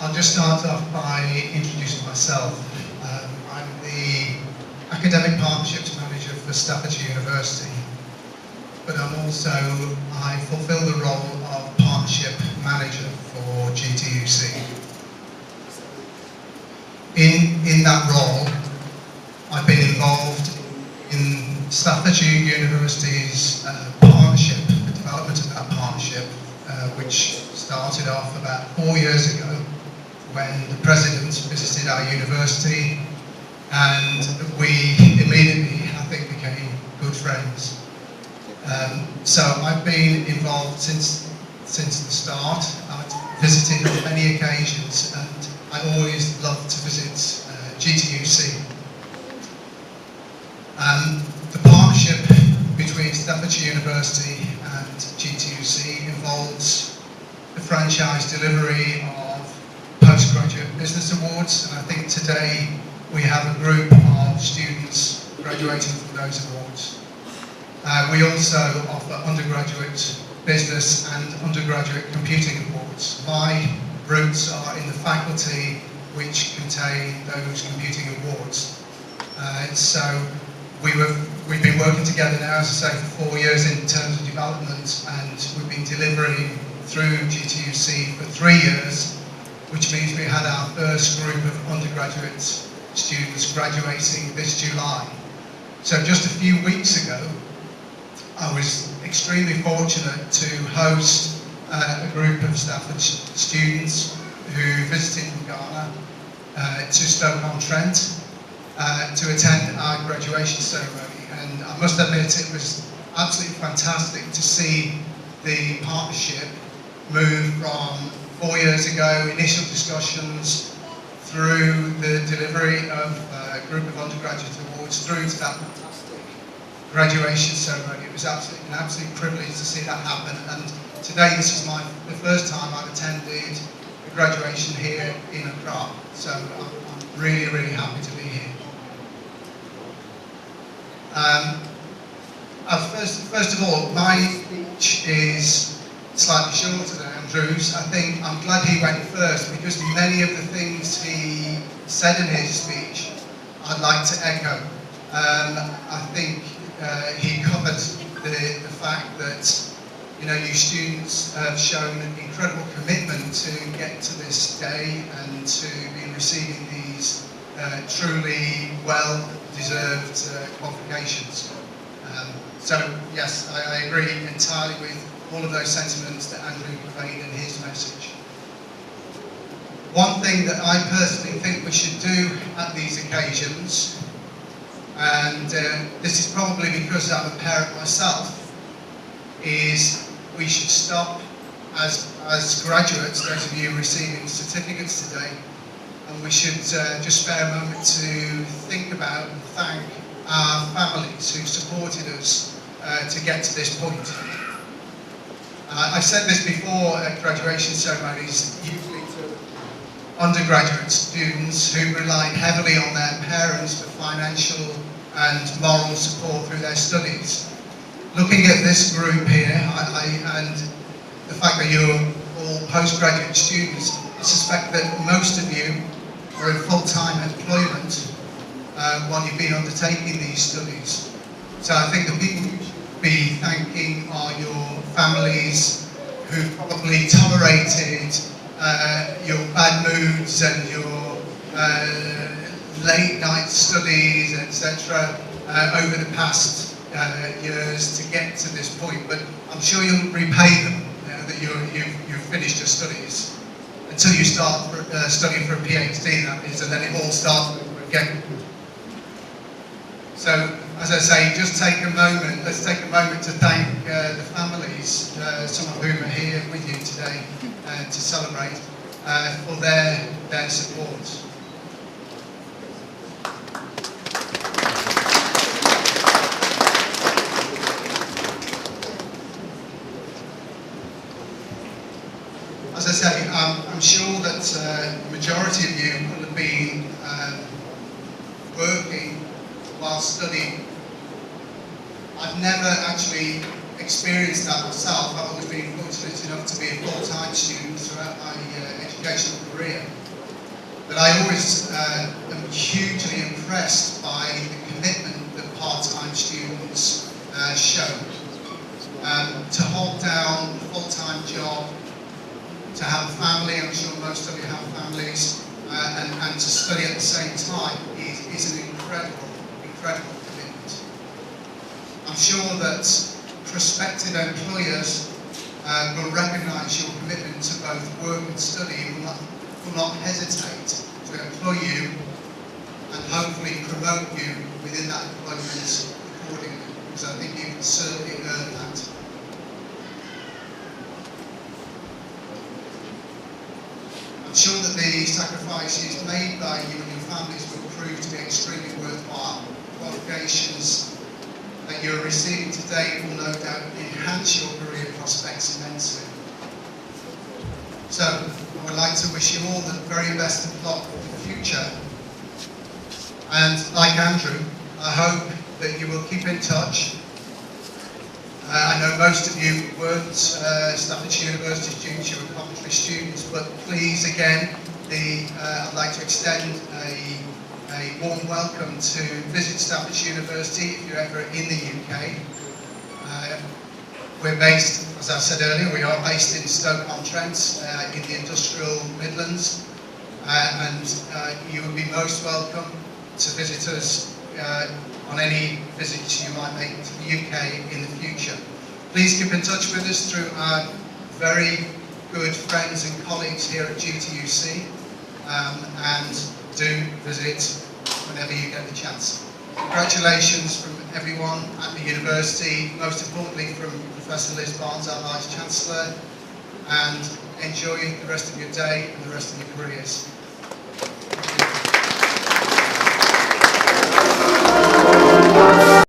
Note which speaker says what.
Speaker 1: I'll just start off by introducing myself. I'm the Academic Partnerships Manager for Staffordshire University, but I fulfil the role of Partnership Manager for GTUC. In that role, I've been involved in Staffordshire University's partnership, the development of that partnership, which started off about 4 years ago when the President visited our university, and we immediately, I think, became good friends. So I've been involved since the start. I've visited on many occasions, and I always love to visit GTUC. The partnership between Staffordshire University and GTUC involves the franchise delivery of postgraduate business awards, and I think today we have a group of students graduating from those awards. We also offer undergraduate business and undergraduate computing awards. My roots are in the faculty which contain those computing awards. So we've been working together now, as I say, for 4 years in terms of development, and we've been delivering through GTUC for 3 years, which means we had our first group of undergraduate students graduating this July. So just a few weeks ago, I was extremely fortunate to host a group of Stafford students who visited from Ghana to Stoke-on-Trent to attend our graduation ceremony. And I must admit, it was absolutely fantastic to see the partnership move from 4 years ago, initial discussions, through the delivery of a group of undergraduate awards, through to that fantastic graduation ceremony. It was an absolute privilege to see that happen. And today, this is the first time I've attended a graduation here in Accra. So I'm really, really happy to be here. First of all, my speech is slightly shorter than Andrew's. I think I'm glad he went first, because many of the things he said in his speech I'd like to echo. I think he covered the fact that you students have shown an incredible commitment to get to this day and to be receiving these truly well-deserved qualifications. So yes, I agree entirely with all of those sentiments that Andrew conveyed in his message. One thing that I personally think we should do at these occasions, and this is probably because I'm a parent myself, is we should stop as graduates, those of you receiving certificates today, and we should just spare a moment to think about and thank our families who supported us to get to this point. I've said this before at graduation ceremonies, usually to undergraduate students who rely heavily on their parents for financial and moral support through their studies. Looking at this group here, and the fact that you're all postgraduate students, I suspect that most of you are in full-time employment while you've been undertaking these studies. So I think the people you should be thanking are your families who probably tolerated your bad moods and your late night studies, etc. Over the past years to get to this point. But I'm sure you'll repay them that you've finished your studies until you start studying for a PhD, that is, and then it all starts over again. So, as I say, let's take a moment to thank the families, some of whom are here with you today to celebrate, for their support. As I say, I'm sure that the majority of you will have been working while studying. I've never actually experienced that myself. I've always been fortunate enough to be a full-time student throughout my education. educational career, that I always am hugely impressed by the commitment that part-time students show. To hold down a full-time job, to have a family, I'm sure most of you have families, and to study at the same time is an incredible commitment. I'm sure that prospective employers will recognise your commitment to both work and study and will not hesitate to employ you and hopefully promote you within that employment accordingly, because I think you can certainly earn that. I'm sure that the sacrifices made by you and your families will prove to be extremely worthwhile. Qualifications that you're receiving today will no doubt enhance your career prospects immensely. So, I would like to wish you all the very best of luck for the future. And like Andrew, I hope that you will keep in touch. I know most of you weren't Staffordshire University students, you were Coventry students, but please again, I'd like to extend a warm welcome to visit Staffordshire University if you're ever in the UK. We're based, as I said earlier, we are based in Stoke-on-Trent in the industrial Midlands, and you will be most welcome to visit us on any visits you might make to the UK in the future. Please keep in touch with us through our very good friends and colleagues here at GTUC, and do visit whenever you get the chance. Congratulations from everyone at the university, most importantly from Professor Liz Barnes, our Vice Chancellor, and enjoy the rest of your day and the rest of your careers.